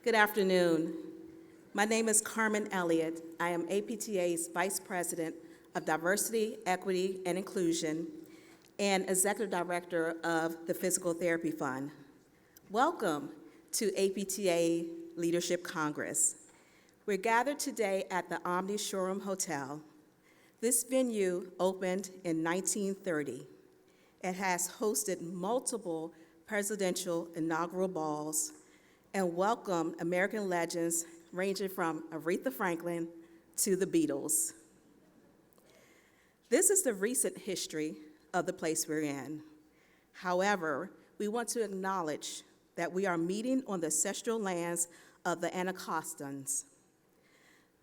Good afternoon. My name is Carmen Elliott. I am APTA's Vice President of Diversity, Equity, and Inclusion and Executive Director of the Physical Therapy Fund. Welcome to APTA Leadership Congress. We're gathered today at the Omni Shoreham Hotel. This venue opened in 1930. It has hosted multiple presidential inaugural balls and welcomed American legends ranging from Aretha Franklin to the Beatles. This is the recent history of the place we're in. However, we want to acknowledge that we are meeting on the ancestral lands of the Anacostans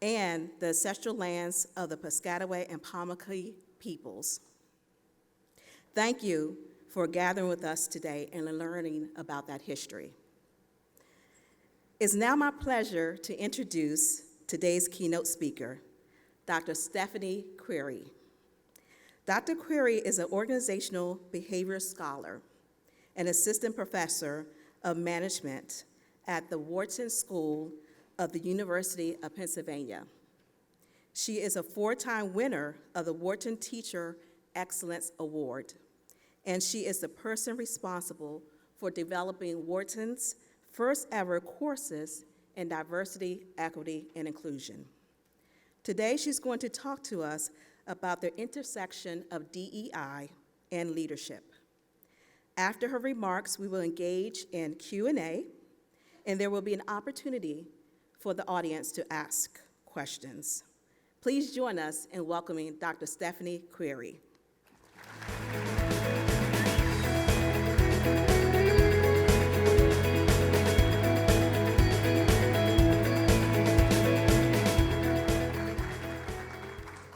and the ancestral lands of the Piscataway and Pamunkey peoples. Thank you for gathering with us today and learning about that history. It's now my pleasure to introduce today's keynote speaker, Dr. Stephanie Creary. Dr. Creary is an organizational behavior scholar and assistant professor of management at the Wharton School of the University of Pennsylvania. She is a 4-time winner of the Wharton Teacher Excellence Award, and she is the person responsible for developing Wharton's first ever courses in diversity, equity, and inclusion. Today, she's going to talk to us about the intersection of DEI and leadership. After her remarks, we will engage in Q&A, and there will be an opportunity for the audience to ask questions. Please join us in welcoming Dr. Stephanie Creary.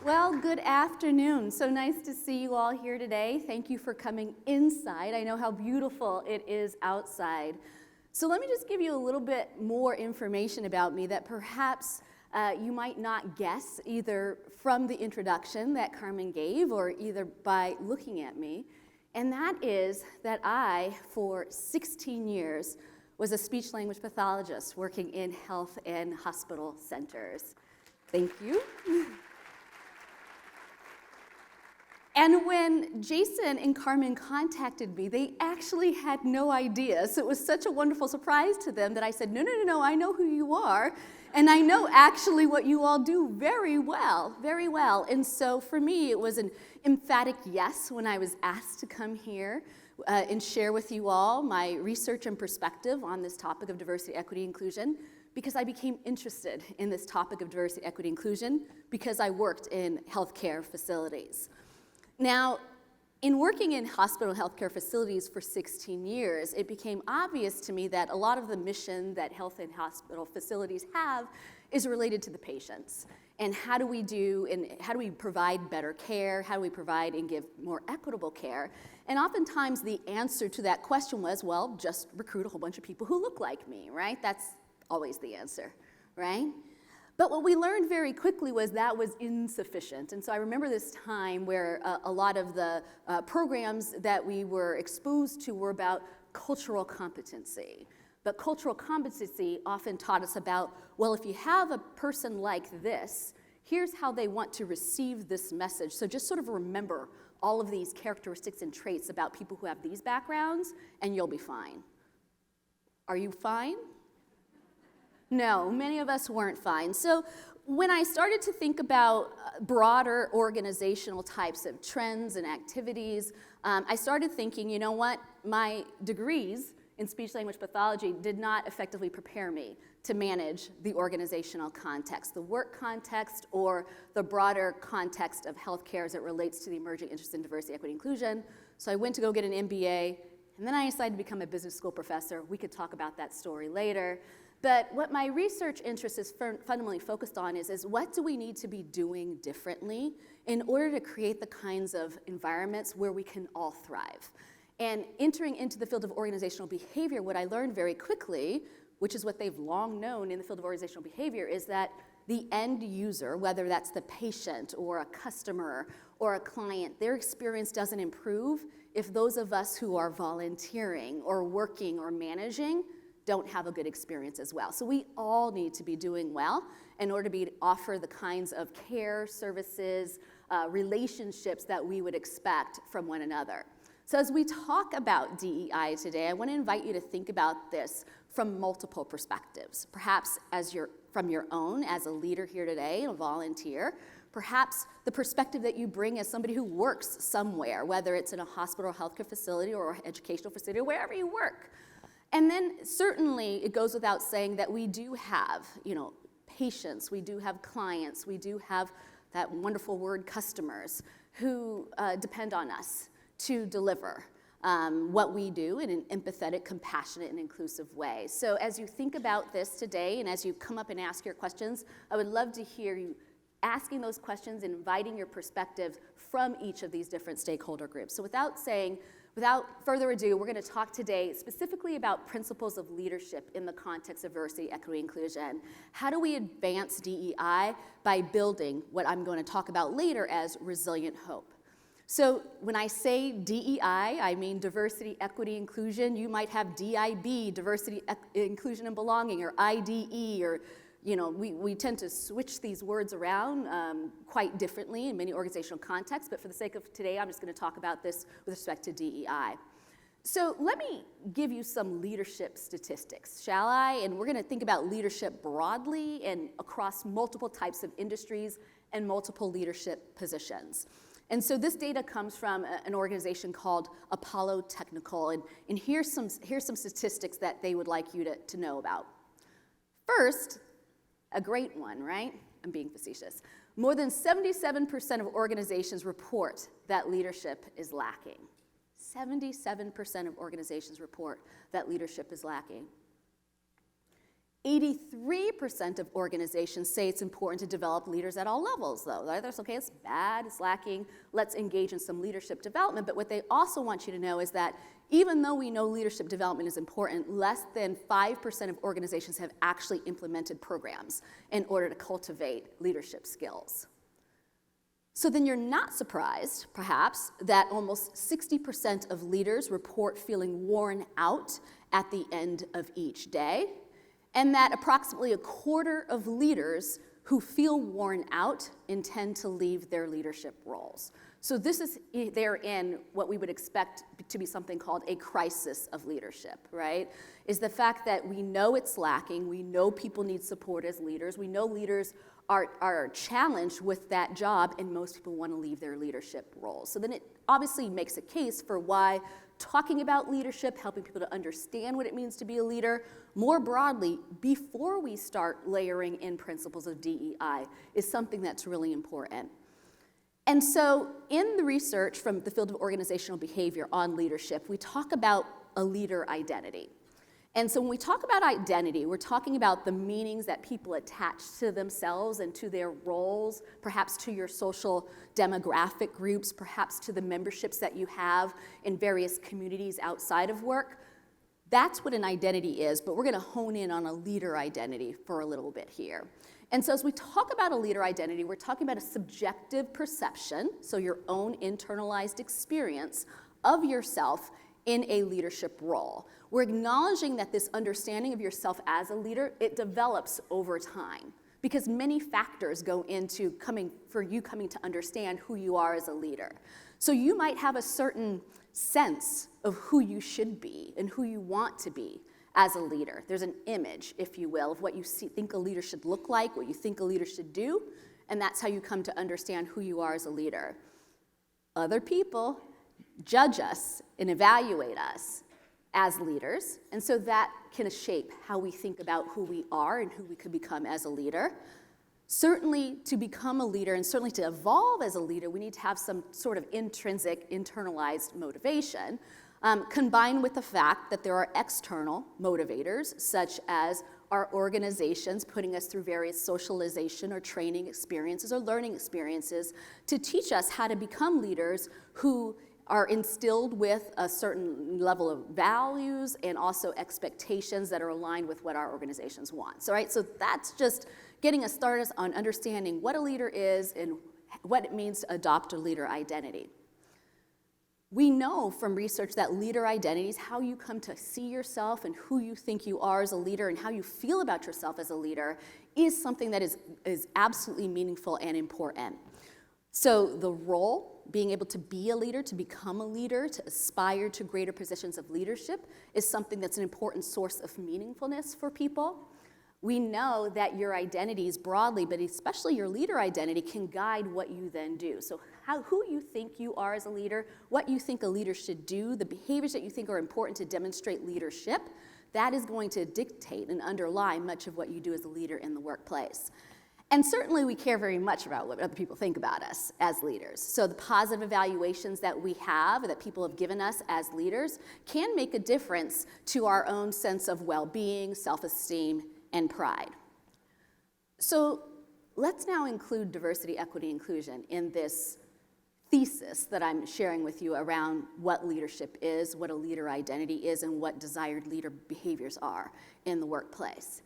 Well, good afternoon. So nice to see you all here today. Thank you for coming inside. I know how beautiful it is outside. So let me just give you a little bit more information about me that perhaps you might not guess either from the introduction that Carmen gave or either by looking at me. And that is that I, for 16 years, was a speech-language pathologist working in health and hospital centers. Thank you. And when Jason and Carmen contacted me, they actually had no idea. So it was such a wonderful surprise to them that I said, no, I know who you are. And I know actually what you all do very well, very well. And so for me, it was an emphatic yes when I was asked to come here and share with you all my research and perspective on this topic of diversity, equity, inclusion, because I became interested in this topic of diversity, equity, inclusion because I worked in healthcare facilities. Now, in working in hospital healthcare facilities for 16 years, it became obvious to me that a lot of the mission that health and hospital facilities have is related to the patients. And how do we provide better care? How do we provide and give more equitable care? And oftentimes the answer to that question was, well, just recruit a whole bunch of people who look like me, right? That's always the answer, right? But what we learned very quickly was that was insufficient. And so I remember this time where a lot of the programs that we were exposed to were about cultural competency. But cultural competency often taught us about, well, if you have a person like this, here's how they want to receive this message. So just sort of remember all of these characteristics and traits about people who have these backgrounds, and you'll be fine. Are you fine? No, many of us weren't fine. So when I started to think about broader organizational types of trends and activities, I started thinking, you know what, my degrees in speech-language pathology did not effectively prepare me to manage the organizational context, the work context, or the broader context of healthcare as it relates to the emerging interest in diversity, equity, inclusion. So I went to go get an MBA, and then I decided to become a business school professor. We could talk about that story later. But what my research interest is fundamentally focused on is what do we need to be doing differently in order to create the kinds of environments where we can all thrive. And entering into the field of organizational behavior, what I learned very quickly, which is what they've long known in the field of organizational behavior, is that the end user, whether that's the patient or a customer or a client, their experience doesn't improve if those of us who are volunteering or working or managing don't have a good experience as well. So we all need to be doing well in order to offer the kinds of care, services, relationships that we would expect from one another. So as we talk about DEI today, I want to invite you to think about this from multiple perspectives. Perhaps from your own as a leader here today, a volunteer. Perhaps the perspective that you bring as somebody who works somewhere, whether it's in a hospital or healthcare facility or educational facility or wherever you work. And then certainly it goes without saying that we do have, patients, we do have clients, we do have that wonderful word customers who depend on us to deliver what we do in an empathetic, compassionate, and inclusive way. So as you think about this today and as you come up and ask your questions, I would love to hear you asking those questions and inviting your perspective from each of these different stakeholder groups. So without further ado, we're going to talk today specifically about principles of leadership in the context of diversity, equity, inclusion. How do we advance DEI by building what I'm going to talk about later as resilient hope? So when I say DEI, I mean diversity, equity, inclusion. You might have DIB, diversity, inclusion, and belonging, or IDE, or we tend to switch these words around quite differently in many organizational contexts, but for the sake of today, I'm just going to talk about this with respect to DEI. So let me give you some leadership statistics, shall I? And we're going to think about leadership broadly and across multiple types of industries and multiple leadership positions. And so this data comes from an organization called Apollo Technical, and here's some statistics that they would like you to know about. First, a great one, right? I'm being facetious. More than 77% of organizations report that leadership is lacking. 77% of organizations report that leadership is lacking. 83% of organizations say it's important to develop leaders at all levels, though. That's okay, it's bad, it's lacking, let's engage in some leadership development. But what they also want you to know is that even though we know leadership development is important, less than 5% of organizations have actually implemented programs in order to cultivate leadership skills. So then you're not surprised, perhaps, that almost 60% of leaders report feeling worn out at the end of each day, and that approximately a quarter of leaders who feel worn out intend to leave their leadership roles. So this is therein what we would expect to be something called a crisis of leadership, right? Is the fact that we know it's lacking, we know people need support as leaders, we know leaders are challenged with that job, and most people want to leave their leadership roles. So then it obviously makes a case for why talking about leadership, helping people to understand what it means to be a leader, more broadly, before we start layering in principles of DEI, is something that's really important. And so in the research from the field of organizational behavior on leadership, we talk about a leader identity. And so when we talk about identity, we're talking about the meanings that people attach to themselves and to their roles, perhaps to your social demographic groups, perhaps to the memberships that you have in various communities outside of work. That's what an identity is, but we're going to hone in on a leader identity for a little bit here. And so as we talk about a leader identity, we're talking about a subjective perception, so your own internalized experience of yourself in a leadership role. We're acknowledging that this understanding of yourself as a leader, it develops over time because many factors go into coming to understand who you are as a leader. So you might have a certain sense of who you should be and who you want to be as a leader. There's an image, if you will, of what you think a leader should look like, what you think a leader should do, and that's how you come to understand who you are as a leader. Other people judge us and evaluate us as leaders, and so that can shape how we think about who we are and who we could become as a leader. Certainly, to become a leader and certainly to evolve as a leader, we need to have some sort of intrinsic, internalized motivation, combined with the fact that there are external motivators, such as our organizations putting us through various socialization or training experiences or learning experiences to teach us how to become leaders who are instilled with a certain level of values and also expectations that are aligned with what our organizations want. So that's just getting us started on understanding what a leader is and what it means to adopt a leader identity. We know from research that leader identities, how you come to see yourself and who you think you are as a leader and how you feel about yourself as a leader, is something that is absolutely meaningful and important. So the role, being able to be a leader, to become a leader, to aspire to greater positions of leadership, is something that's an important source of meaningfulness for people. We know that your identities broadly, but especially your leader identity, can guide what you then do. So who you think you are as a leader, what you think a leader should do, the behaviors that you think are important to demonstrate leadership, that is going to dictate and underlie much of what you do as a leader in the workplace. And certainly we care very much about what other people think about us as leaders. So the positive evaluations that we have, that people have given us as leaders, can make a difference to our own sense of well-being, self-esteem, and pride. So let's now include diversity, equity, inclusion in this thesis that I'm sharing with you around what leadership is, what a leader identity is, and what desired leader behaviors are in the workplace.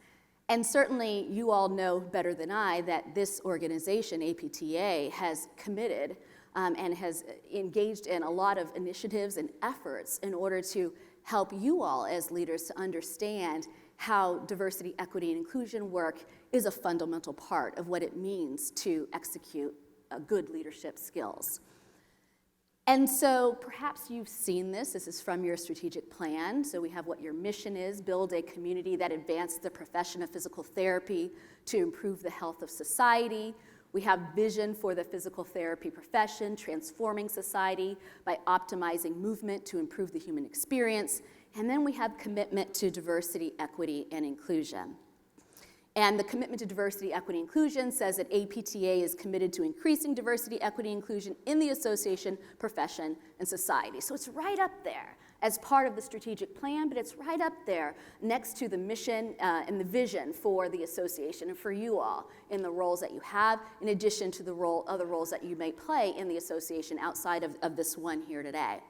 And certainly you all know better than I that this organization, APTA, has committed and has engaged in a lot of initiatives and efforts in order to help you all as leaders to understand how diversity, equity, and inclusion work is a fundamental part of what it means to execute good leadership skills. And so perhaps you've seen this. This is from your strategic plan. So we have what your mission is: build a community that advances the profession of physical therapy to improve the health of society. We have vision for the physical therapy profession, transforming society by optimizing movement to improve the human experience. And then we have commitment to diversity, equity, and inclusion. And the commitment to diversity, equity, and inclusion says that APTA is committed to increasing diversity, equity, and inclusion in the association, profession, and society. So it's right up there as part of the strategic plan, but it's right up there next to the mission and the vision for the association and for you all in the roles that you have, in addition to the other roles that you may play in the association outside of this one here today.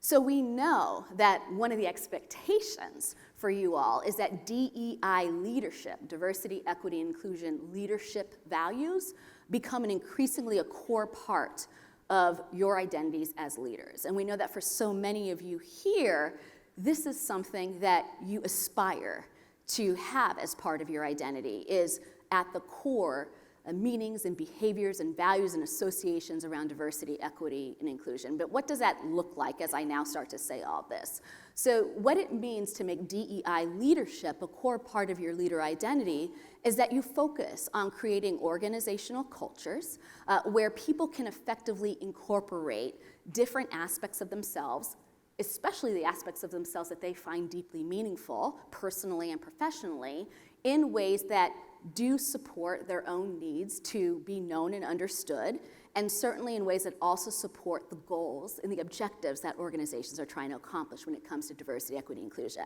So we know that one of the expectations for you all is that DEI leadership, diversity, equity, and inclusion leadership values, become an increasingly a core part of your identities as leaders. And we know that for so many of you here, this is something that you aspire to have as part of your identity, is at the core meanings and behaviors and values and associations around diversity, equity, and inclusion. But what does that look like as I now start to say all this? So what it means to make DEI leadership a core part of your leader identity is that you focus on creating organizational cultures where people can effectively incorporate different aspects of themselves, especially the aspects of themselves that they find deeply meaningful, personally and professionally, in ways that do support their own needs to be known and understood, and certainly in ways that also support the goals and the objectives that organizations are trying to accomplish when it comes to diversity, equity, and inclusion.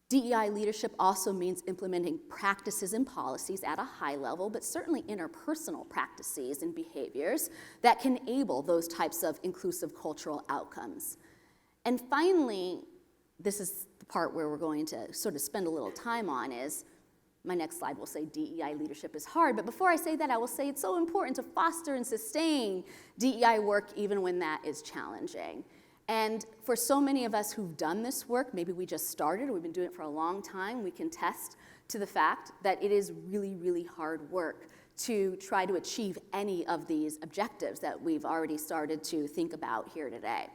DEI leadership also means implementing practices and policies at a high level, but certainly interpersonal practices and behaviors that can enable those types of inclusive cultural outcomes. And finally, this is the part where we're going to sort of spend a little time on, is my next slide will say DEI leadership is hard, but before I say that, I will say it's so important to foster and sustain DEI work even when that is challenging. And for so many of us who've done this work, maybe we just started, or we've been doing it for a long time, we can attest to the fact that it is really, really hard work to try to achieve any of these objectives that we've already started to think about here today.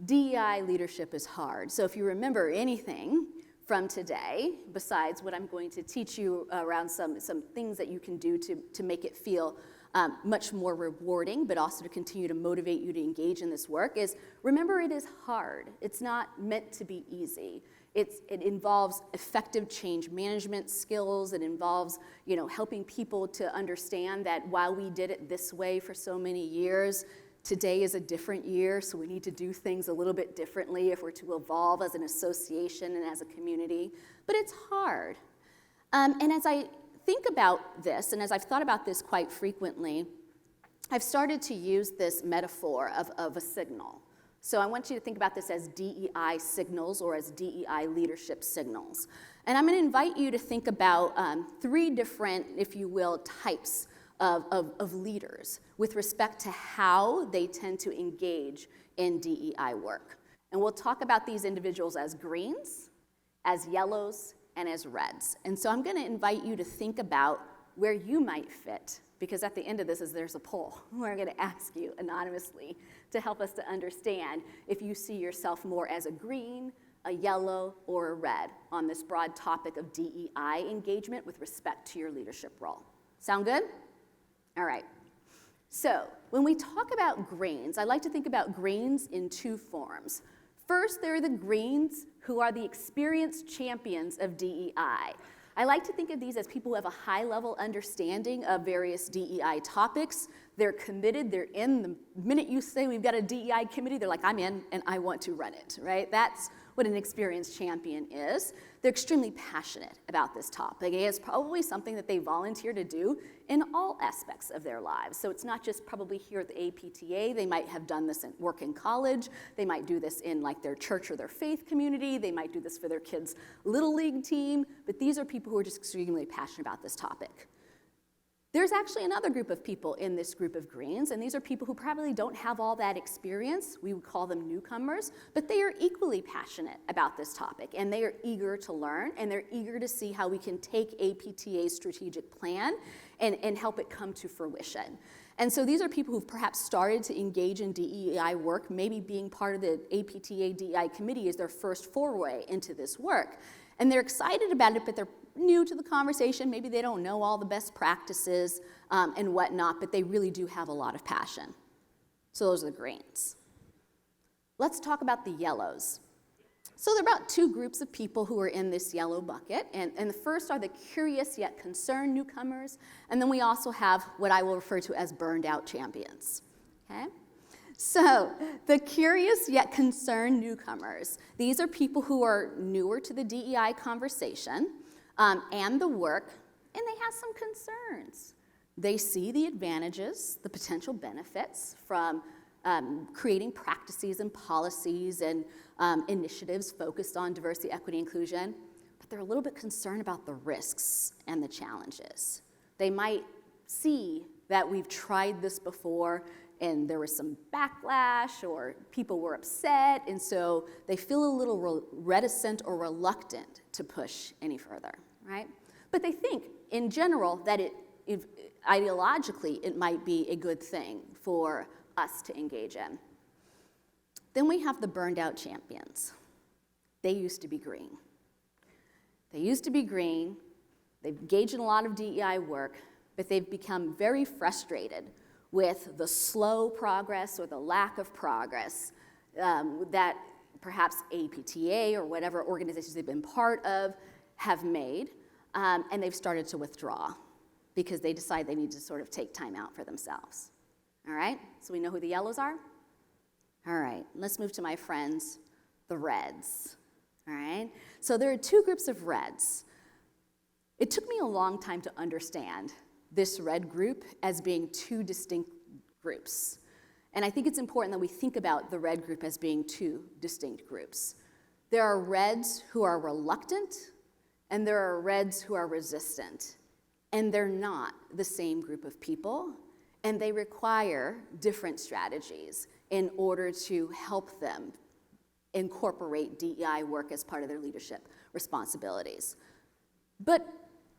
DEI leadership is hard. So if you remember anything from today, besides what I'm going to teach you around some things that you can do to make it feel much more rewarding, but also to continue to motivate you to engage in this work, is remember it is hard. It's not meant to be easy. It involves effective change management skills. It involves, helping people to understand that while we did it this way for so many years, today is a different year, so we need to do things a little bit differently if we're to evolve as an association and as a community. But it's hard. And as I think about this, and as I've thought about this quite frequently, I've started to use this metaphor of a signal. So I want you to think about this as DEI signals or as DEI leadership signals. And I'm going to invite you to think about 3 different, if you will, types of leaders with respect to how they tend to engage in DEI work. And we'll talk about these individuals as greens, as yellows, and as reds. And so I'm going to invite you to think about where you might fit, because at the end of this there's a poll where I'm going to ask you anonymously to help us to understand if you see yourself more as a green, a yellow, or a red on this broad topic of DEI engagement with respect to your leadership role. Sound good? All right. So when we talk about greens, I like to think about greens in two forms. First, there are the greens who are the experienced champions of DEI. I like to think of these as people who have a high-level understanding of various DEI topics. They're committed, they're in. The minute you say we've got a DEI committee, they're like, I'm in and I want to run it, right? That's what an experienced champion is. They're extremely passionate about this topic. It's probably something that they volunteer to do in all aspects of their lives. So it's not just probably here at the APTA. They might have done this at work in college. They might do this in like their church or their faith community. They might do this for their kids' little league team. But these are people who are just extremely passionate about this topic. There's actually another group of people in this group of greens, and these are people who probably don't have all that experience. We would call them newcomers, but they are equally passionate about this topic, and they are eager to learn, and they're eager to see how we can take APTA's strategic plan and help it come to fruition. And so these are people who've perhaps started to engage in DEI work, maybe being part of the APTA DEI committee is their first foray into this work. And they're excited about it, but they're new to the conversation. Maybe they don't know all the best practices and whatnot, but they really do have a lot of passion. So those are the greens. Let's talk about the yellows. So there are about two groups of people who are in this yellow bucket. And the first are the curious yet concerned newcomers. And then we also have what I will refer to as burned out champions. Okay? So the curious yet concerned newcomers, these are people who are newer to the DEI conversation and the work, and they have some concerns. They see the advantages, the potential benefits from creating practices and policies and initiatives focused on diversity, equity, inclusion, but they're a little bit concerned about the risks and the challenges. They might see that we've tried this before and there was some backlash or people were upset, and so they feel a little reticent or reluctant to push any further, right? But they think, in general, that ideologically it might be a good thing for us to engage in. Then we have the burned out champions. They used to be green. They used to be green, they've engaged in a lot of DEI work, but they've become very frustrated with the slow progress or the lack of progress that perhaps APTA or whatever organizations they've been part of have made, and they've started to withdraw because they decide they need to sort of take time out for themselves. All right, so we know who the yellows are? All right, let's move to my friends, the reds. All right, so there are two groups of reds. It took me a long time to understand this red group as being two distinct groups. And I think it's important that we think about the red group as being two distinct groups. There are reds who are reluctant, and there are reds who are resistant. And they're not the same group of people, and they require different strategies in order to help them incorporate DEI work as part of their leadership responsibilities. But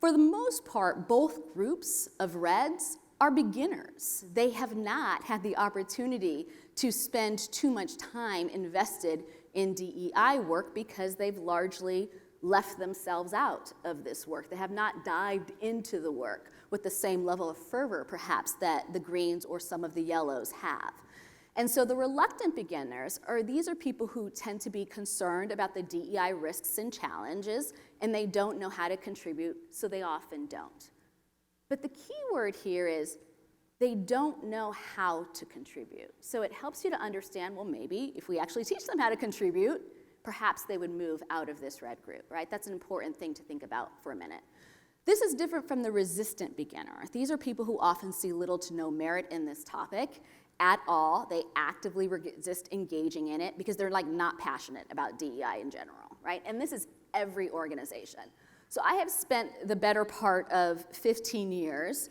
for the most part, both groups of reds are beginners. They have not had the opportunity to spend too much time invested in DEI work because they've largely left themselves out of this work. They have not dived into the work with the same level of fervor, perhaps, that the greens or some of the yellows have. And so the reluctant beginners these are people who tend to be concerned about the DEI risks and challenges, and they don't know how to contribute, so they often don't. But the key word here is they don't know how to contribute. So it helps you to understand, well, maybe if we actually teach them how to contribute, perhaps they would move out of this red group, right? That's an important thing to think about for a minute. This is different from the resistant beginner. These are people who often see little to no merit in this topic at all. They actively resist engaging in it because they're like not passionate about DEI in general, right? And this is every organization. So I have spent the better part of 15 years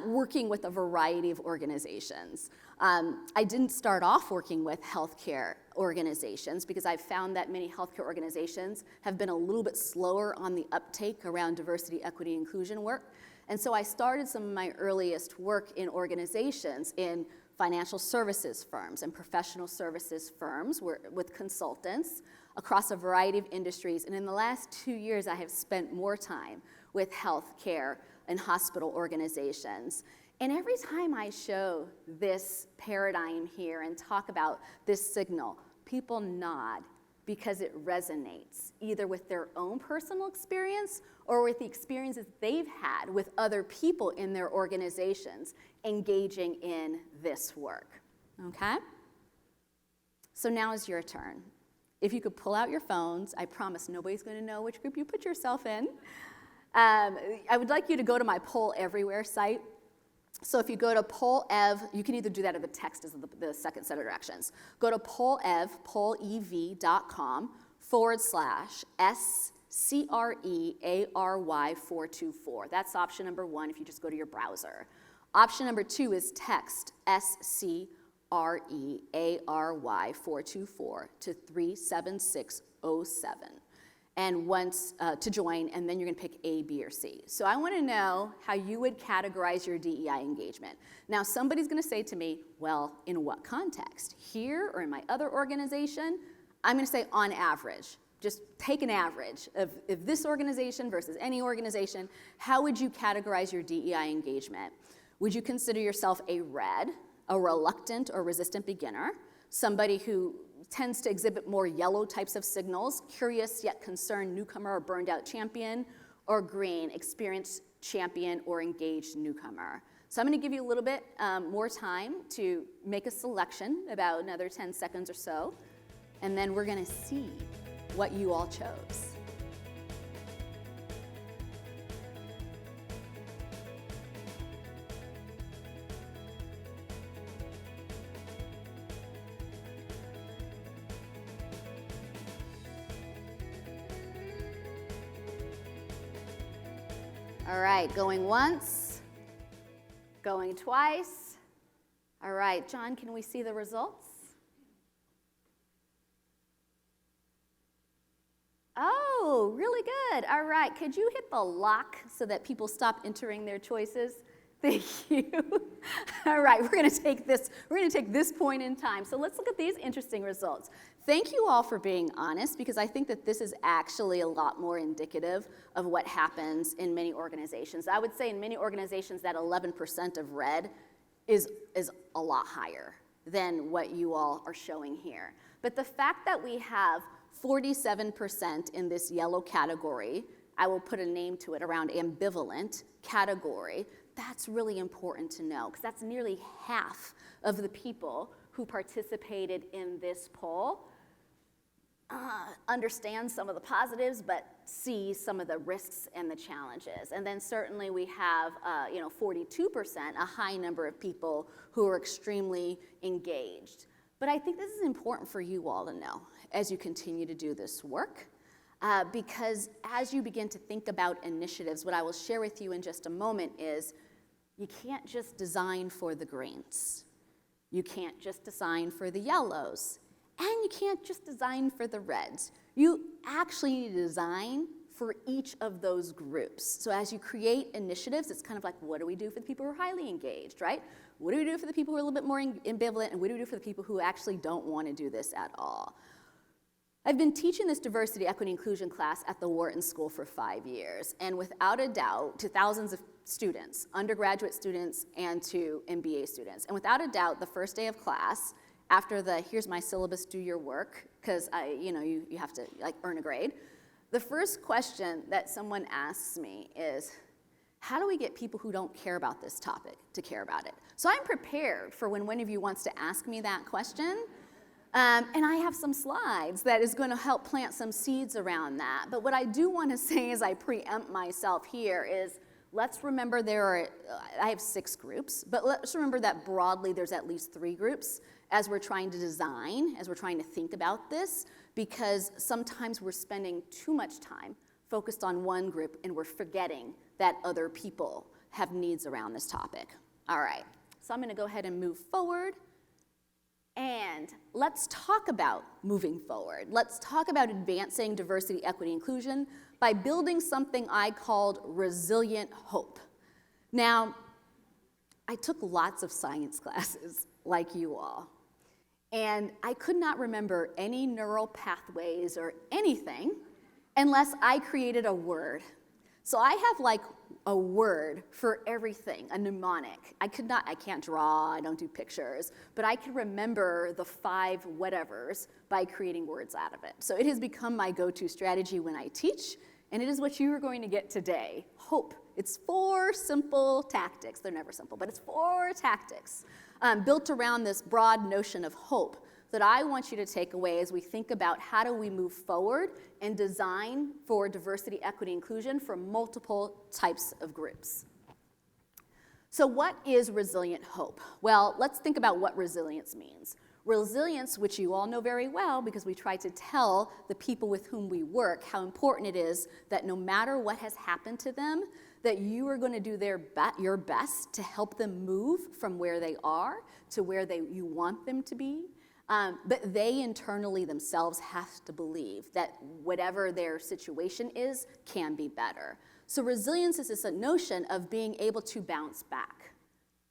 working with a variety of organizations. I didn't start off working with healthcare organizations because I've found that many healthcare organizations have been a little bit slower on the uptake around diversity, equity, inclusion work. And so I started some of my earliest work in organizations in financial services firms and professional services firms with consultants across a variety of industries. And in the last 2 years, I have spent more time with healthcare and hospital organizations. And every time I show this paradigm here and talk about this signal, people nod because it resonates either with their own personal experience or with the experiences they've had with other people in their organizations engaging in this work, okay? So now is your turn. If you could pull out your phones, I promise nobody's going to know which group you put yourself in. I would like you to go to my Poll Everywhere site. So if you go to pollev, you can either do that or the text is the second set of directions. Go to pollev.com/SCREARY424. That's option number 1 if you just go to your browser. Option number 2 is text SCREARY424 to 37607. And once to join, and then you're gonna pick A, B, or C. So I wanna know how you would categorize your DEI engagement. Now somebody's gonna say to me, well, in what context? Here or in my other organization? I'm gonna say on average. Just take an average of this organization versus any organization. How would you categorize your DEI engagement? Would you consider yourself a red, a reluctant or resistant beginner, somebody who tends to exhibit more yellow types of signals, curious yet concerned newcomer or burned out champion, or green, experienced champion or engaged newcomer? So I'm gonna give you a little bit more time to make a selection, about another 10 seconds or so, and then we're gonna see what you all chose. All right, going once, going twice. All right, John, can we see the results? Oh, really good. All right, could you hit the lock so that people stop entering their choices? Thank you. All right, we're gonna take this point in time. So let's look at these interesting results. Thank you all for being honest, because I think that this is actually a lot more indicative of what happens in many organizations. I would say in many organizations that 11% of red is a lot higher than what you all are showing here. But the fact that we have 47% in this yellow category, I will put a name to it, around ambivalent category, that's really important to know, because that's nearly half of the people who participated in this poll understand some of the positives, but see some of the risks and the challenges. And then certainly we have 42%, a high number of people who are extremely engaged. But I think this is important for you all to know as you continue to do this work, because as you begin to think about initiatives, what I will share with you in just a moment is you can't just design for the greens. You can't just design for the yellows. And you can't just design for the reds. You actually need to design for each of those groups. So as you create initiatives, it's kind of like, what do we do for the people who are highly engaged, right? What do we do for the people who are a little bit more ambivalent? And what do we do for the people who actually don't want to do this at all? I've been teaching this diversity, equity, inclusion class at the Wharton School for 5 years. And without a doubt, to thousands of students, undergraduate students and to MBA students. And without a doubt, the first day of class, after the here's my syllabus, do your work, because you have to earn a grade. The first question that someone asks me is, how do we get people who don't care about this topic to care about it? So I'm prepared for when one of you wants to ask me that question. And I have some slides that is going to help plant some seeds around that. But what I do want to say as I preempt myself here is, let's remember I have 6 groups, but let's remember that broadly there's at least 3 groups as we're trying to design, as we're trying to think about this, because sometimes we're spending too much time focused on one group and we're forgetting that other people have needs around this topic. All right, so I'm going to go ahead and move forward. And let's talk about moving forward. Let's talk about advancing diversity, equity, inclusion by building something I called resilient hope. Now, I took lots of science classes, like you all, and I could not remember any neural pathways or anything unless I created a word. So I have like a word for everything, a mnemonic. I can't draw, I don't do pictures, but I can remember the 5 whatevers by creating words out of it. So it has become my go-to strategy when I teach, and it is what you are going to get today, hope. It's 4 simple tactics. They're never simple, but it's 4 tactics built around this broad notion of hope that I want you to take away as we think about how do we move forward and design for diversity, equity, inclusion for multiple types of groups. So what is resilient hope? Well, let's think about what resilience means. Resilience, which you all know very well because we try to tell the people with whom we work how important it is that no matter what has happened to them, that you are going to do your best to help them move from where they are to where you want them to be. But they internally themselves have to believe that whatever their situation is can be better. So resilience is this notion of being able to bounce back,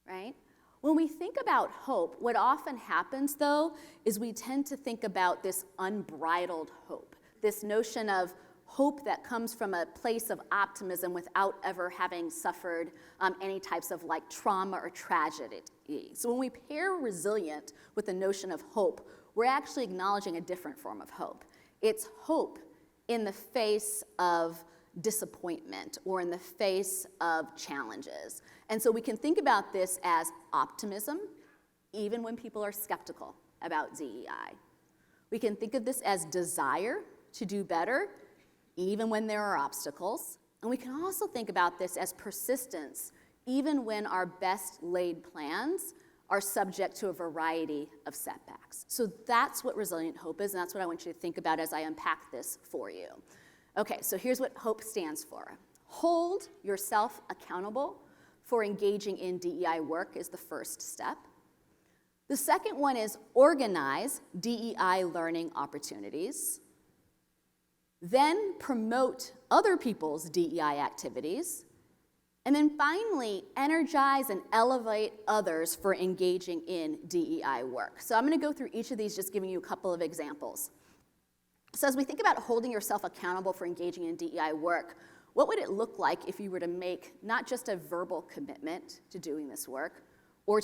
right? When we think about hope, what often happens, though, is we tend to think about this unbridled hope, this notion of hope that comes from a place of optimism without ever having suffered any types of like trauma or tragedy. So when we pair resilient with the notion of hope, we're actually acknowledging a different form of hope. It's hope in the face of disappointment or in the face of challenges. And so we can think about this as optimism, even when people are skeptical about DEI. We can think of this as desire to do better, even when there are obstacles. And we can also think about this as persistence, even when our best laid plans are subject to a variety of setbacks. So that's what resilient hope is, and that's what I want you to think about as I unpack this for you. Okay, so here's what hope stands for. Hold yourself accountable for engaging in DEI work is the first step. The second one is organize DEI learning opportunities. Then promote other people's DEI activities. And then finally, energize and elevate others for engaging in DEI work. So I'm going to go through each of these, just giving you a couple of examples. So as we think about holding yourself accountable for engaging in DEI work, what would it look like if you were to make not just a verbal commitment to doing this work, or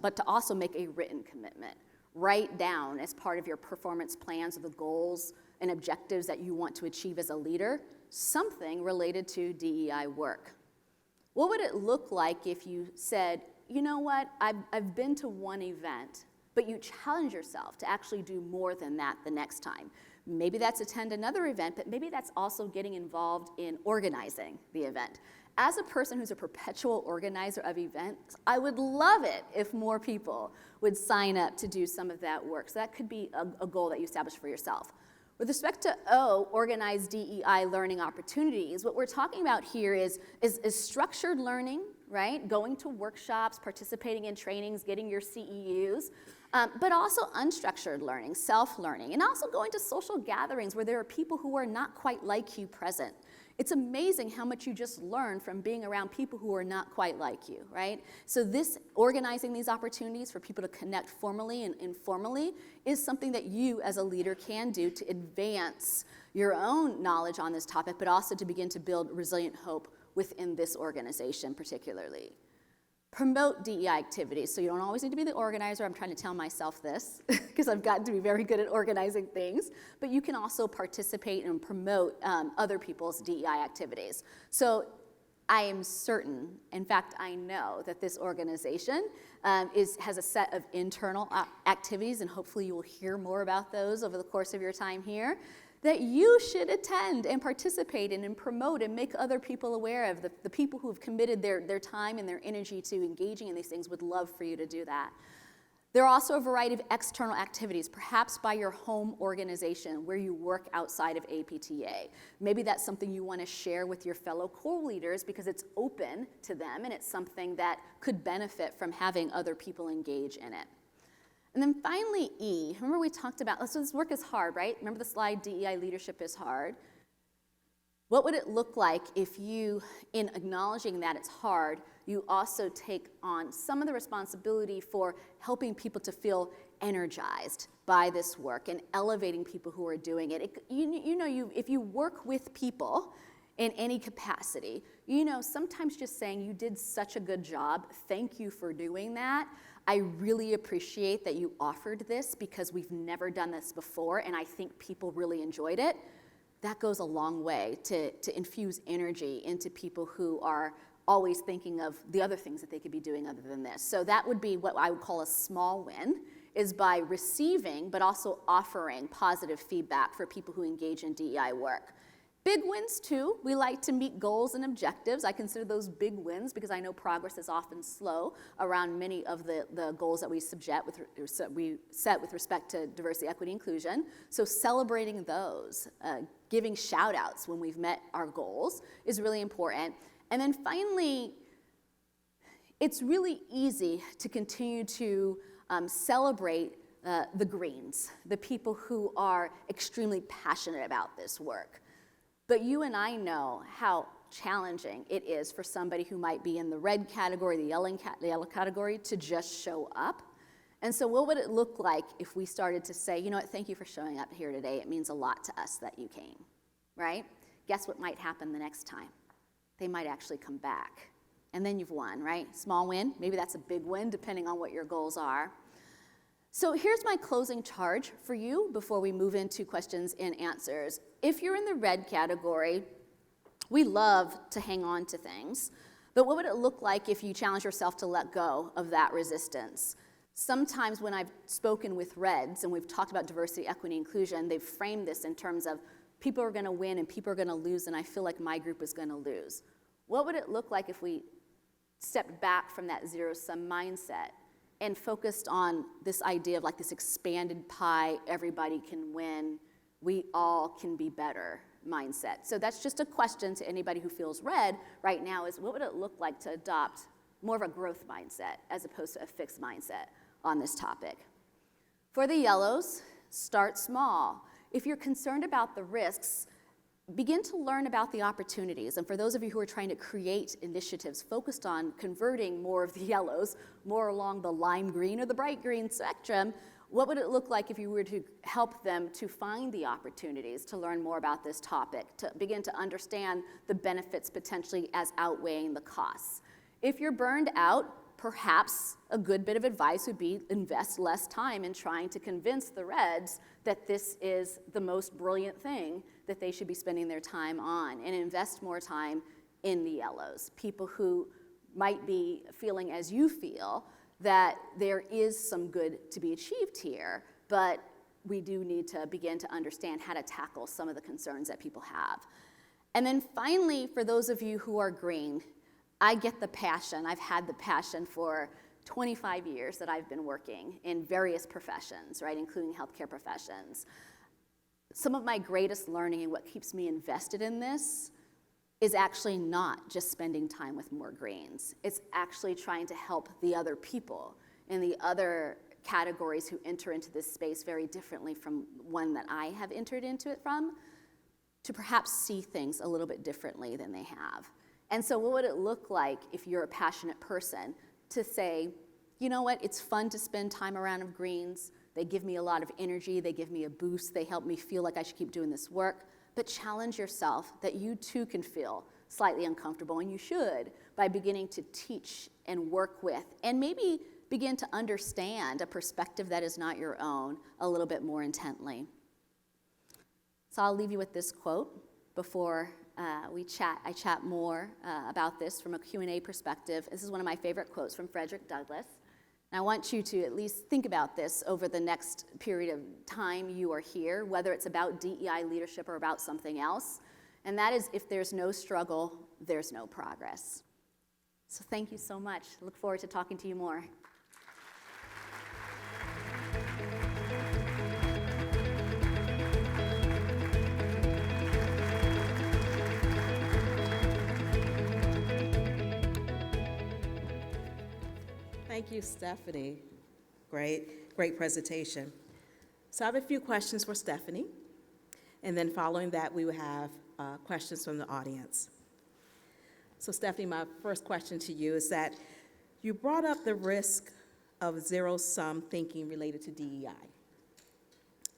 but to also make a written commitment? Write down as part of your performance plans or the goals and objectives that you want to achieve as a leader, something related to DEI work. What would it look like if you said, you know what, I've been to one event, but you challenge yourself to actually do more than that the next time? Maybe that's attend another event, but maybe that's also getting involved in organizing the event. As a person who's a perpetual organizer of events, I would love it if more people would sign up to do some of that work. So that could be a goal that you establish for yourself. With respect to organize DEI learning opportunities, what we're talking about here is structured learning, right? Going to workshops, participating in trainings, getting your CEUs, but also unstructured learning, self-learning, and also going to social gatherings where there are people who are not quite like you present. It's amazing how much you just learn from being around people who are not quite like you, right? So this organizing these opportunities for people to connect formally and informally is something that you as a leader can do to advance your own knowledge on this topic, but also to begin to build resilient hope within this organization particularly. Promote DEI activities. So you don't always need to be the organizer. I'm trying to tell myself this because I've gotten to be very good at organizing things. But you can also participate and promote other people's DEI activities. So I am certain, in fact, I know that this organization has a set of internal activities, and hopefully you will hear more about those over the course of your time here, that you should attend and participate in and promote and make other people aware of. The people who have committed their time and their energy to engaging in these things would love for you to do that. There are also a variety of external activities, perhaps by your home organization where you work outside of APTA. Maybe that's something you want to share with your fellow co-leaders because it's open to them and it's something that could benefit from having other people engage in it. And then finally, E. Remember we talked about, so this work is hard, right? Remember the slide, DEI leadership is hard. What would it look like if you, in acknowledging that it's hard, you also take on some of the responsibility for helping people to feel energized by this work and elevating people who are doing it? If you work with people in any capacity, sometimes just saying you did such a good job, thank you for doing that. I really appreciate that you offered this because we've never done this before and I think people really enjoyed it. That goes a long way to infuse energy into people who are always thinking of the other things that they could be doing other than this. So that would be what I would call a small win, is by receiving but also offering positive feedback for people who engage in DEI work. Big wins too. We like to meet goals and objectives. I consider those big wins because I know progress is often slow around many of the goals that we set with respect to diversity, equity, inclusion. So celebrating those, giving shout outs when we've met our goals is really important. And then finally, it's really easy to continue to celebrate the greens, the people who are extremely passionate about this work. But you and I know how challenging it is for somebody who might be in the red category, the yellow category, to just show up. And so what would it look like if we started to say, you know what, thank you for showing up here today. It means a lot to us that you came, right? Guess what might happen the next time? They might actually come back. And then you've won, right? Small win, maybe that's a big win depending on what your goals are. So here's my closing charge for you before we move into questions and answers. If you're in the red category, we love to hang on to things, but what would it look like if you challenge yourself to let go of that resistance? Sometimes when I've spoken with reds and we've talked about diversity, equity, inclusion, they've framed this in terms of people are going to win and people are going to lose and I feel like my group is going to lose. What would it look like if we stepped back from that zero-sum mindset and focused on this idea of like this expanded pie, everybody can win, we all can be better mindset? So that's just a question to anybody who feels red right now, is what would it look like to adopt more of a growth mindset as opposed to a fixed mindset on this topic? For the yellows, start small. If you're concerned about the risks, begin to learn about the opportunities. And for those of you who are trying to create initiatives focused on converting more of the yellows, more along the lime green or the bright green spectrum, what would it look like if you were to help them to find the opportunities to learn more about this topic, to begin to understand the benefits potentially as outweighing the costs? If you're burned out, perhaps a good bit of advice would be invest less time in trying to convince the reds that this is the most brilliant thing that they should be spending their time on, and invest more time in the yellows, people who might be feeling as you feel that there is some good to be achieved here, but we do need to begin to understand how to tackle some of the concerns that people have. And then finally, for those of you who are green, I get the passion. I've had the passion for 25 years that I've been working in various professions, right, including healthcare professions. Some of my greatest learning and what keeps me invested in this is actually not just spending time with more greens. It's actually trying to help the other people in the other categories who enter into this space very differently from one that I have entered into it from, to perhaps see things a little bit differently than they have. And so what would it look like if you're a passionate person to say, you know what, it's fun to spend time around of greens. They give me a lot of energy. They give me a boost. They help me feel like I should keep doing this work. But challenge yourself that you too can feel slightly uncomfortable, and you should, by beginning to teach and work with, and maybe begin to understand a perspective that is not your own a little bit more intently. So I'll leave you with this quote before I chat more about this from a Q&A perspective. This is one of my favorite quotes from Frederick Douglass. And I want you to at least think about this over the next period of time you are here, whether it's about DEI leadership or about something else. And that is, if there's no struggle, there's no progress. So thank you so much. I look forward to talking to you more. you, Stephanie. Great presentation. So I have a few questions for Stephanie, and then following that, we will have questions from the audience. So Stephanie, my first question to you is that you brought up the risk of zero-sum thinking related to DEI.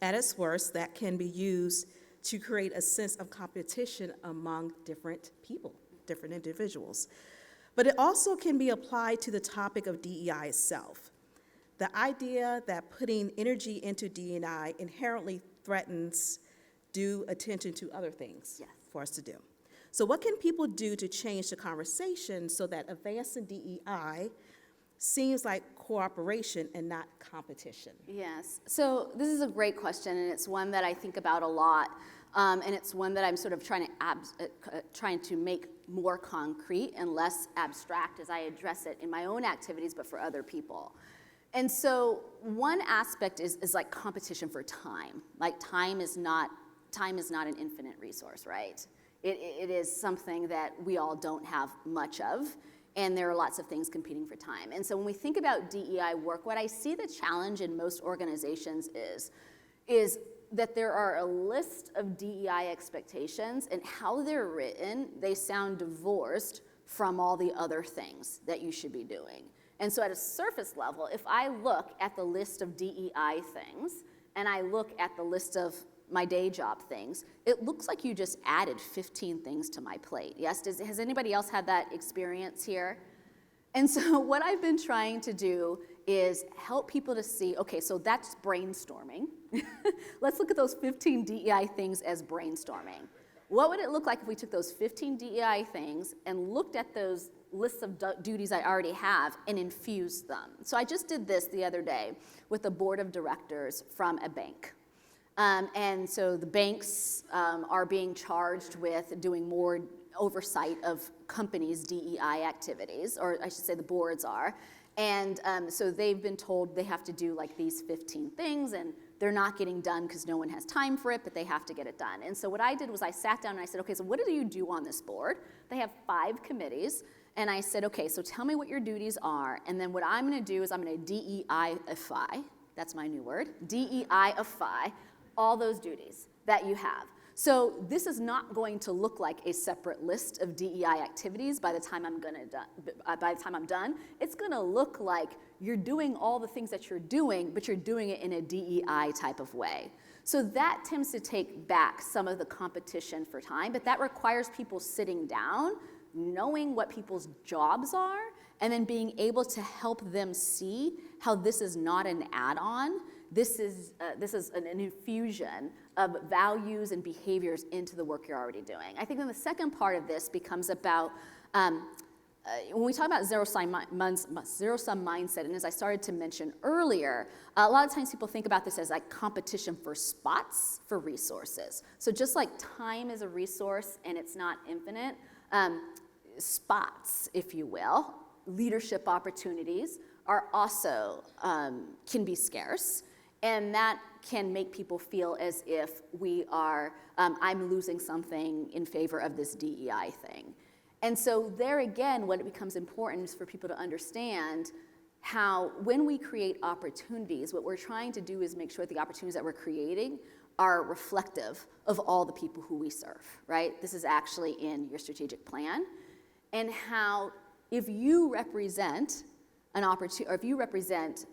At its worst, that can be used to create a sense of competition among different people, different individuals. But it also can be applied to the topic of DEI itself. The idea that putting energy into DEI inherently threatens due attention to other things for us to do. So what can people do to change the conversation so that advancing DEI seems like cooperation and not competition? Yes, so this is a great question, and it's one that I think about a lot, and it's one that I'm sort of trying to make more concrete and less abstract as I address it in my own activities, but for other people. And so one aspect is like competition for time. Like time is not an infinite resource, right? It is something that we all don't have much of, and there are lots of things competing for time. And so when we think about DEI work, what I see the challenge in most organizations is that there are a list of DEI expectations, and how they're written, they sound divorced from all the other things that you should be doing. And so at a surface level, if I look at the list of DEI things, and I look at the list of my day job things, it looks like you just added 15 things to my plate. Yes, has anybody else had that experience here? And so what I've been trying to do is help people to see, okay, so that's brainstorming. Let's look at those 15 DEI things as brainstorming. What would it look like if we took those 15 DEI things and looked at those lists of duties I already have and infused them? So I just did this the other day with the board of directors from a bank. And so the banks are being charged with doing more oversight of companies' DEI activities, or I should say the boards are. And so they've been told they have to do like these 15 things, and they're not getting done because no one has time for it, but they have to get it done. And so what I did was I sat down and I said, okay, so what do you do on this board? They have 5 committees. And I said, okay, so tell me what your duties are. And then what I'm going to do is I'm going to DEI-ify, that's my new word, DEI-ify all those duties that you have. So this is not going to look like a separate list of DEI activities by the time I'm done. It's going to look like you're doing all the things that you're doing, but you're doing it in a DEI type of way. So that tends to take back some of the competition for time, but that requires people sitting down, knowing what people's jobs are, and then being able to help them see how this is not an add-on. This is an infusion of values and behaviors into the work you're already doing. I think then the second part of this becomes about, when we talk about zero-sum mindset, and as I started to mention earlier, a lot of times people think about this as like competition for spots for resources. So just like time is a resource and it's not infinite, spots, if you will, leadership opportunities are also, can be scarce. And that can make people feel as if we are, I'm losing something in favor of this DEI thing. And so there again, what it becomes important is for people to understand how when we create opportunities, what we're trying to do is make sure that the opportunities that we're creating are reflective of all the people who we serve, right? This is actually in your strategic plan. And how if you represent an opportunity, or if you represent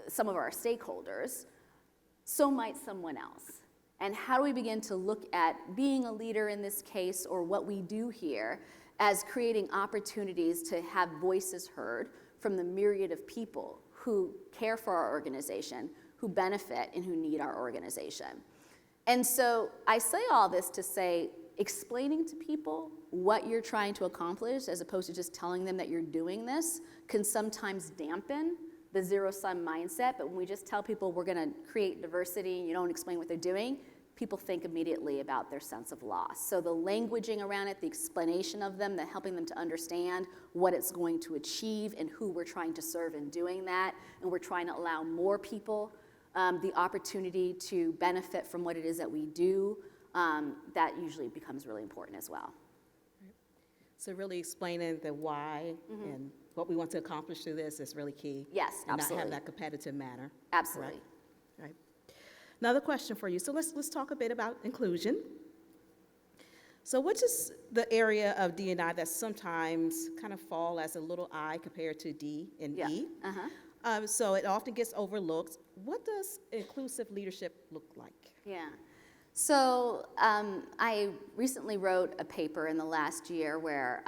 some of our stakeholders, so might someone else. And how do we begin to look at being a leader in this case, or what we do here, as creating opportunities to have voices heard from the myriad of people who care for our organization, who benefit and who need our organization. And so I say all this to say, explaining to people what you're trying to accomplish, as opposed to just telling them that you're doing this, can sometimes dampen the zero-sum mindset. But when we just tell people we're going to create diversity and you don't explain what they're doing, people think immediately about their sense of loss. So the languaging around it, the explanation of them, the helping them to understand what it's going to achieve and who we're trying to serve in doing that, and we're trying to allow more people the opportunity to benefit from what it is that we do, that usually becomes really important as well. So really explaining the why and what we want to accomplish through this is really key. Yes, and absolutely. not have that competitive manner. Absolutely. Right. Another question for you. So let's talk a bit about inclusion. So which is the area of D&I that sometimes kind of fall as a little I compared to D and Yeah. E? Uh-huh. So it often gets overlooked. What does inclusive leadership look like? Yeah. So I recently wrote a paper in the last year where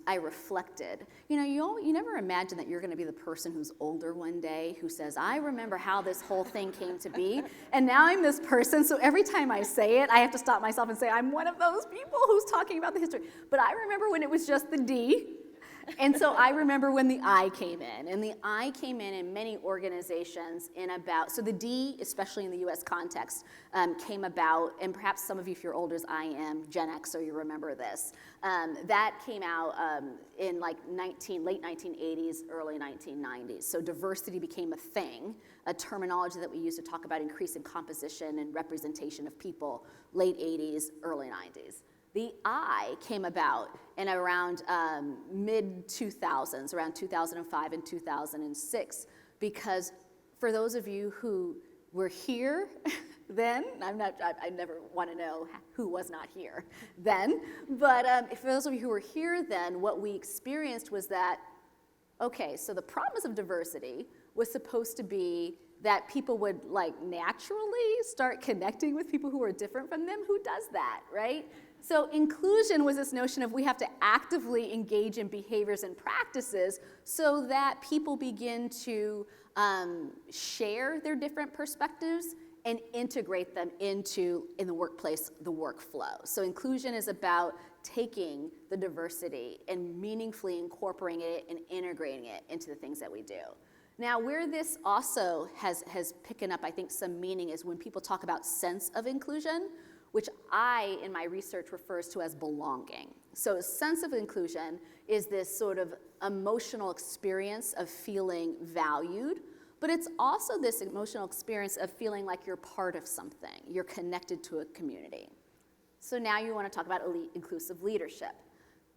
I reflected. You never imagine that you're going to be the person who's older one day who says, I remember how this whole thing came to be, and now I'm this person, so every time I say it, I have to stop myself and say, I'm one of those people who's talking about the history. But I remember when it was just the D. And so I remember when the I came in, and the I came in many organizations so the D, especially in the US context, came about, and perhaps some of you, if you're older as I am, Gen X, so you remember this, that came out in like late 1980s, early 1990s. So diversity became a thing, a terminology that we use to talk about increasing composition and representation of people, late 80s, early 90s. The I came about in around mid-2000s, around 2005 and 2006, because for those of you who were here then, I never want to know who was not here then, but for those of you who were here then, what we experienced was that, okay, so the promise of diversity was supposed to be that people would naturally start connecting with people who were different from them. Who does that, right? So inclusion was this notion of we have to actively engage in behaviors and practices so that people begin to share their different perspectives and integrate them in the workplace, the workflow. So inclusion is about taking the diversity and meaningfully incorporating it and integrating it into the things that we do. Now, where this also has picking up, I think, some meaning is when people talk about sense of inclusion, which I, in my research, refers to as belonging. So a sense of inclusion is this sort of emotional experience of feeling valued, but it's also this emotional experience of feeling like you're part of something, you're connected to a community. So now you want to talk about inclusive leadership.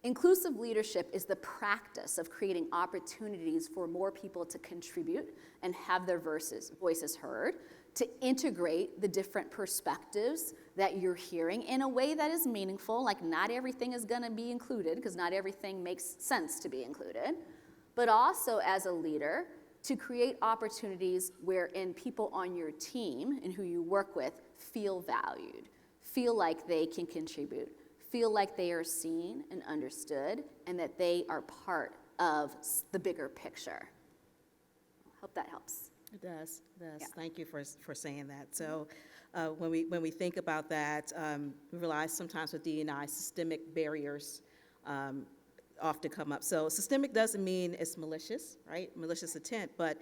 Inclusive leadership is the practice of creating opportunities for more people to contribute and have their voices heard, to integrate the different perspectives that you're hearing in a way that is meaningful. Like, not everything is going to be included because not everything makes sense to be included, but also as a leader to create opportunities wherein people on your team and who you work with feel valued, feel like they can contribute, feel like they are seen and understood, and that they are part of the bigger picture. Hope that helps. It does. Yeah. Thank you for saying that. So when we think about that, we realize sometimes with D&I, systemic barriers often come up. So systemic doesn't mean it's malicious, right? Malicious intent, but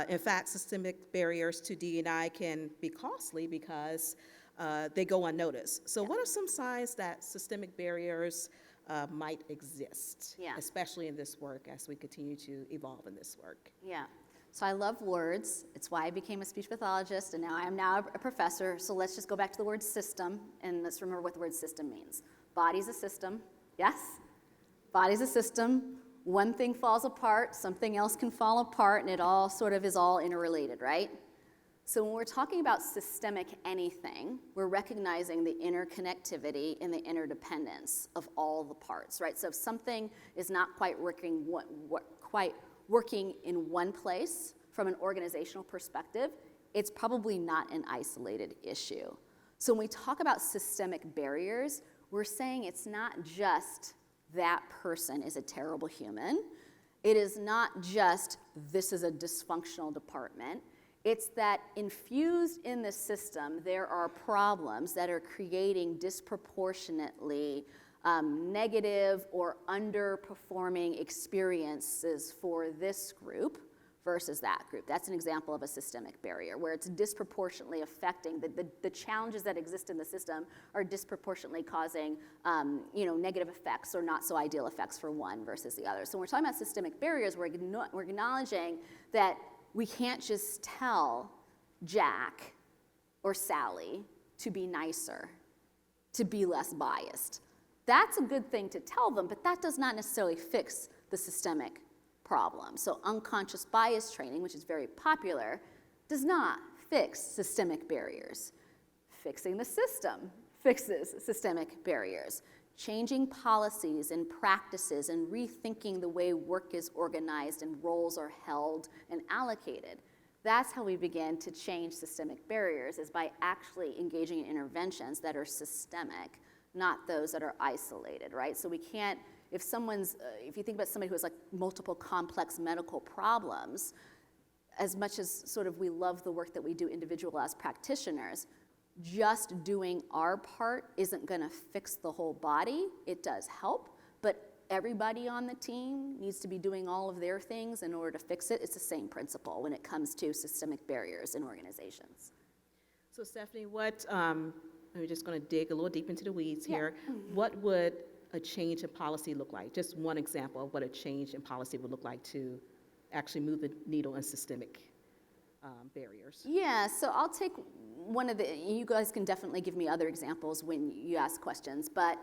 in fact, systemic barriers to D&I can be costly because they go unnoticed. So what are some signs that systemic barriers might exist, especially in this work as we continue to evolve in this work? Yeah. So I love words. It's why I became a speech pathologist, and now I am a professor. So let's just go back to the word system, and let's remember what the word system means. Body's a system, yes? Body's a system. One thing falls apart, something else can fall apart, and it all sort of is all interrelated, right? So when we're talking about systemic anything, we're recognizing the interconnectivity and the interdependence of all the parts, right? So if something is not quite working in one place from an organizational perspective, it's probably not an isolated issue. So when we talk about systemic barriers, we're saying it's not just that person is a terrible human. It is not just this is a dysfunctional department. It's that infused in the system, there are problems that are creating disproportionately negative or underperforming experiences for this group versus that group. That's an example of a systemic barrier where it's disproportionately affecting the challenges that exist in the system are disproportionately causing negative effects or not so ideal effects for one versus the other. So when we're talking about systemic barriers, we're acknowledging that we can't just tell Jack or Sally to be nicer, to be less biased. That's a good thing to tell them, but that does not necessarily fix the systemic problem. So unconscious bias training, which is very popular, does not fix systemic barriers. Fixing the system fixes systemic barriers. Changing policies and practices and rethinking the way work is organized and roles are held and allocated. That's how we begin to change systemic barriers, is by actually engaging in interventions that are systemic, not those that are isolated, right? So we can't, if you think about somebody who has like multiple complex medical problems, as much as sort of we love the work that we do individual as practitioners, just doing our part isn't gonna fix the whole body. It does help, but everybody on the team needs to be doing all of their things in order to fix it. It's the same principle when it comes to systemic barriers in organizations. So Stephanie, we're just going to dig a little deep into the weeds here. What would a change in policy look like? Just one example of what a change in policy would look like to actually move the needle in systemic barriers. Yeah, so I'll take you guys can definitely give me other examples when you ask questions, but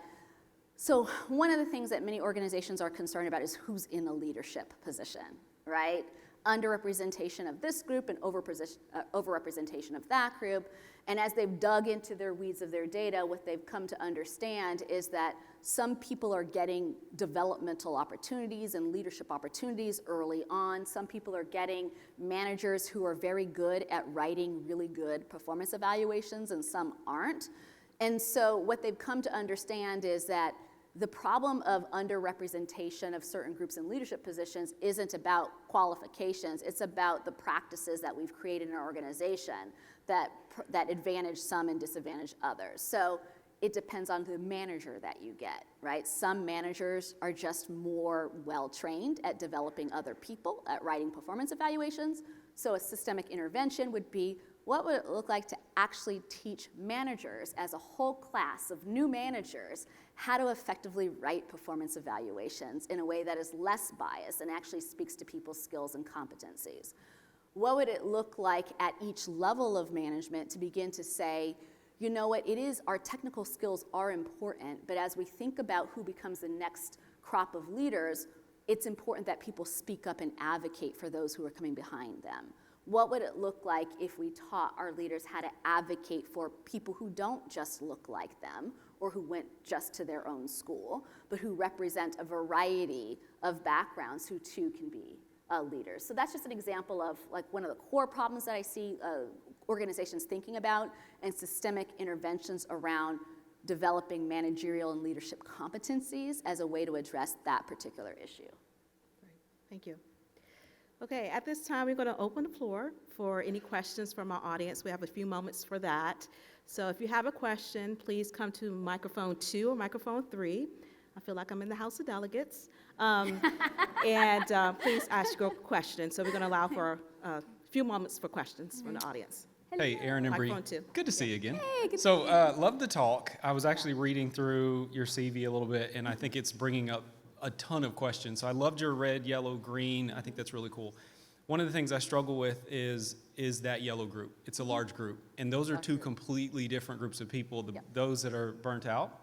so one of the things that many organizations are concerned about is who's in a leadership position, right? Underrepresentation of this group and overrepresentation of that group. And as they've dug into their weeds of their data, what they've come to understand is that some people are getting developmental opportunities and leadership opportunities early on. Some people are getting managers who are very good at writing really good performance evaluations, and some aren't. And so what they've come to understand is that the problem of underrepresentation of certain groups in leadership positions isn't about qualifications. It's about the practices that we've created in our organization that advantage some and disadvantage others. So it depends on the manager that you get, right? Some managers are just more well-trained at developing other people, at writing performance evaluations. So a systemic intervention would be, what would it look like to actually teach managers as a whole class of new managers how to effectively write performance evaluations in a way that is less biased and actually speaks to people's skills and competencies? What would it look like at each level of management to begin to say, you know what, our technical skills are important, but as we think about who becomes the next crop of leaders, it's important that people speak up and advocate for those who are coming behind them. What would it look like if we taught our leaders how to advocate for people who don't just look like them or who went just to their own school, but who represent a variety of backgrounds who too can be leaders? So that's just an example of like one of the core problems that I see organizations thinking about, and systemic interventions around developing managerial and leadership competencies as a way to address that particular issue. Great. Thank you. Okay, at this time, we're going to open the floor for any questions from our audience. We have a few moments for that. So if you have a question, please come to microphone 2 or microphone 3. I feel like I'm in the House of Delegates. And please ask your question. So we're going to allow for a few moments for questions from the audience. Hello. Hey, Aaron and Bree. Microphone 2. Good to see you again. Hey, good to So, see you. love the talk. I was actually reading through your CV a little bit, and I think it's bringing up a ton of questions. So I loved your red, yellow, green. I think that's really cool. One of the things I struggle with is that yellow group. It's a large group, and those are two completely different groups of people, those that are burnt out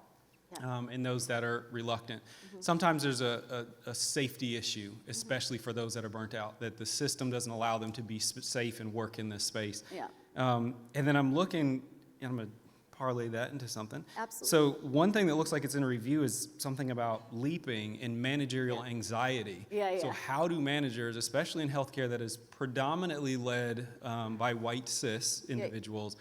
and those that are reluctant. Sometimes there's a safety issue, especially for those that are burnt out, that the system doesn't allow them to be safe and work in this space. And then I'm looking, and I'm going to parlay that into something. Absolutely. So one thing that looks like it's in a review is something about leaping and managerial anxiety. So how do managers, especially in healthcare that is predominantly led by white cis individuals,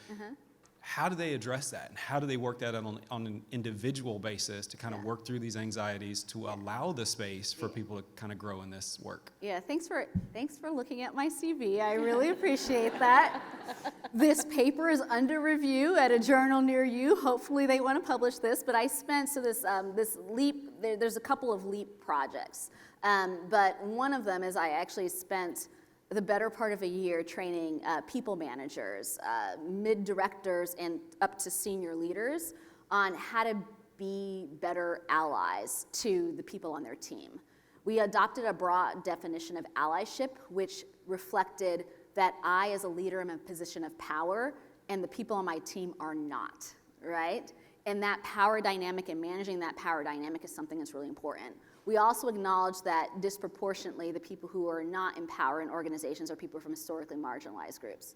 how do they address that? And how do they work that on an individual basis to kind of work through these anxieties to allow the space for people to kind of grow in this work? Yeah, thanks for looking at my CV. I really appreciate that. This paper is under review at a journal near you. Hopefully they want to publish this, but I spent, so this LEAP, there's a couple of LEAP projects, but one of them is I actually spent the better part of a year training people managers, mid-directors, and up to senior leaders on how to be better allies to the people on their team. We adopted a broad definition of allyship, which reflected that I, as a leader, am in a position of power, and the people on my team are not, right? And that power dynamic and managing that power dynamic is something that's really important. We also acknowledge that disproportionately the people who are not in power in organizations are people from historically marginalized groups.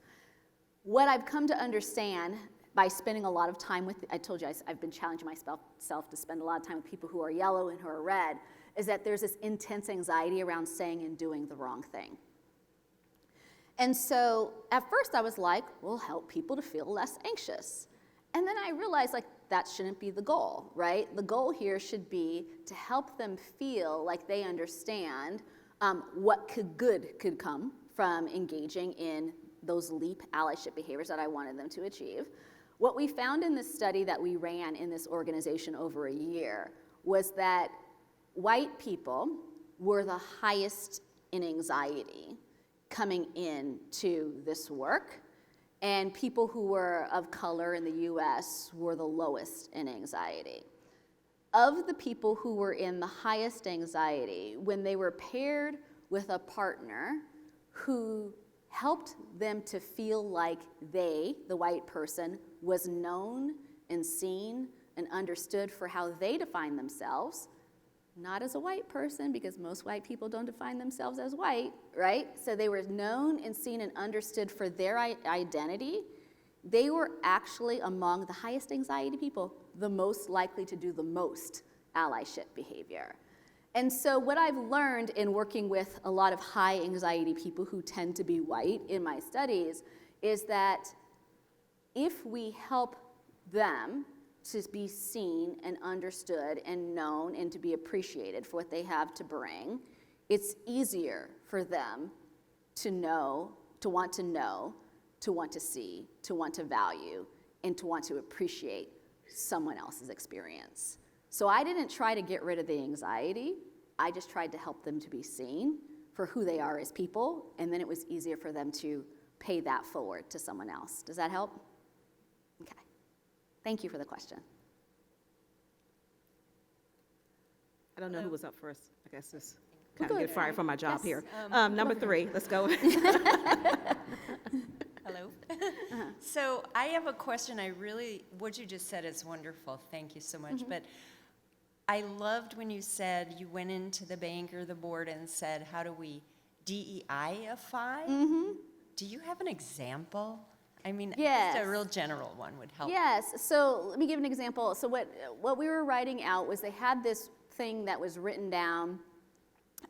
What I've come to understand by spending a lot of time with, I told you I've been challenging myself to spend a lot of time with people who are yellow and who are red, is that there's this intense anxiety around saying and doing the wrong thing. And so at first I was like, we'll help people to feel less anxious. And then I realized that shouldn't be the goal, right? The goal here should be to help them feel like they understand what good could come from engaging in those LEAP allyship behaviors that I wanted them to achieve. What we found in this study that we ran in this organization over a year was that white people were the highest in anxiety coming into this work, and people who were of color in the US were the lowest in anxiety. Of the people who were in the highest anxiety, when they were paired with a partner who helped them to feel like they, the white person, was known and seen and understood for how they define themselves, not as a white person, because most white people don't define themselves as white, right? So they were known and seen and understood for their identity. They were actually among the highest anxiety people, the most likely to do the most allyship behavior. And so what I've learned in working with a lot of high anxiety people who tend to be white in my studies is that if we help them to be seen and understood and known and to be appreciated for what they have to bring, it's easier for them to know, to want to see, to want to value, and to want to appreciate someone else's experience. So I didn't try to get rid of the anxiety. I just tried to help them to be seen for who they are as people, and then it was easier for them to pay that forward to someone else. Does that help? Okay. Thank you for the question. I don't know who was up first. I guess this kind of get fired from my job Yes, here. Number 3, let's go. Hello. So I have a question. What you just said is wonderful. Thank you so much. But I loved when you said you went into the bank or the board and said, how do we DEI-ify? Do you have an example? I mean, Yes. just a real general one would help. Yes, so let me give an example. So what we were writing out was they had this thing that was written down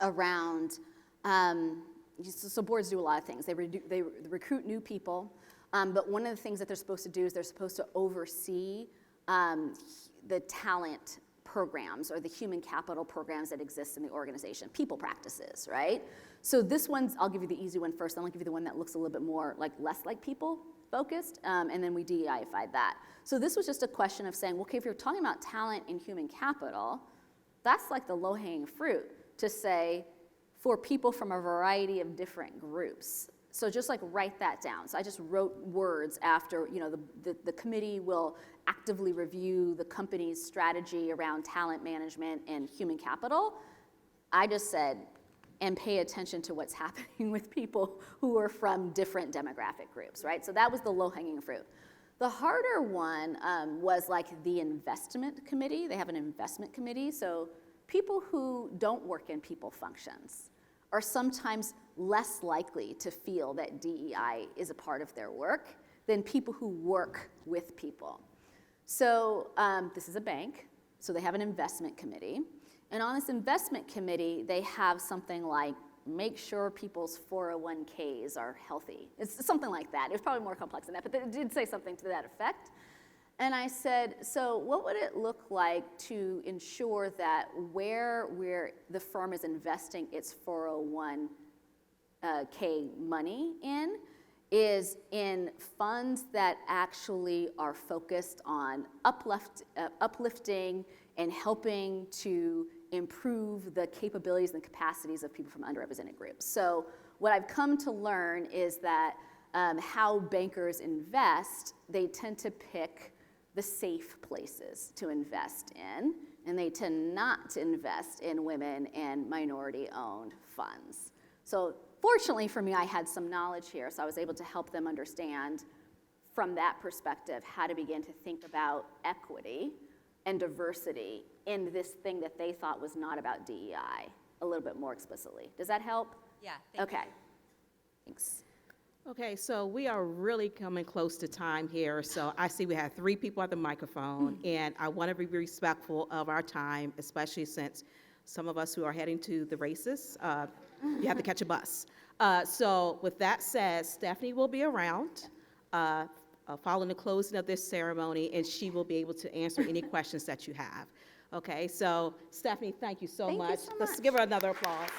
around, so boards do a lot of things. They recruit new people, but one of the things that they're supposed to do is they're supposed to oversee the talent programs or the human capital programs that exist in the organization, people practices, right? So this one's, I'll give you the easy one first, then I'll give you the one that looks a little bit more less like people focused, and then we DEI-fied that. So this was just a question of saying, well, okay, if you're talking about talent and human capital, that's like the low-hanging fruit to say for people from a variety of different groups. So just write that down. So I just wrote words after, the committee will actively review the company's strategy around talent management and human capital. I just said, and pay attention to what's happening with people who are from different demographic groups, right? So that was the low-hanging fruit. The harder one was the investment committee. They have an investment committee, so people who don't work in people functions are sometimes less likely to feel that DEI is a part of their work than people who work with people. So this is a bank, so they have an investment committee. And on this investment committee, they have something like, make sure people's 401ks are healthy. It's something like that. It was probably more complex than that, but it did say something to that effect. And I said, so what would it look like to ensure that where the firm is investing its 401k money in is in funds that actually are focused on uplifting and helping to improve the capabilities and capacities of people from underrepresented groups. So what I've come to learn is that how bankers invest, they tend to pick the safe places to invest in, and they tend not to invest in women and minority-owned funds. So fortunately for me, I had some knowledge here, so I was able to help them understand from that perspective, how to begin to think about equity and diversity in this thing that they thought was not about DEI a little bit more explicitly. Does that help? Yeah, thank you. Okay. Thanks. Okay, so we are really coming close to time here. So I see we have 3 people at the microphone, and I want to be respectful of our time, especially since some of us who are heading to the races, you have to catch a bus. So with that said, Stephanie will be around following the closing of this ceremony, and she will be able to answer any questions that you have. Okay, so Stephanie, thank you so Thank you much. so Let's much. give her another applause.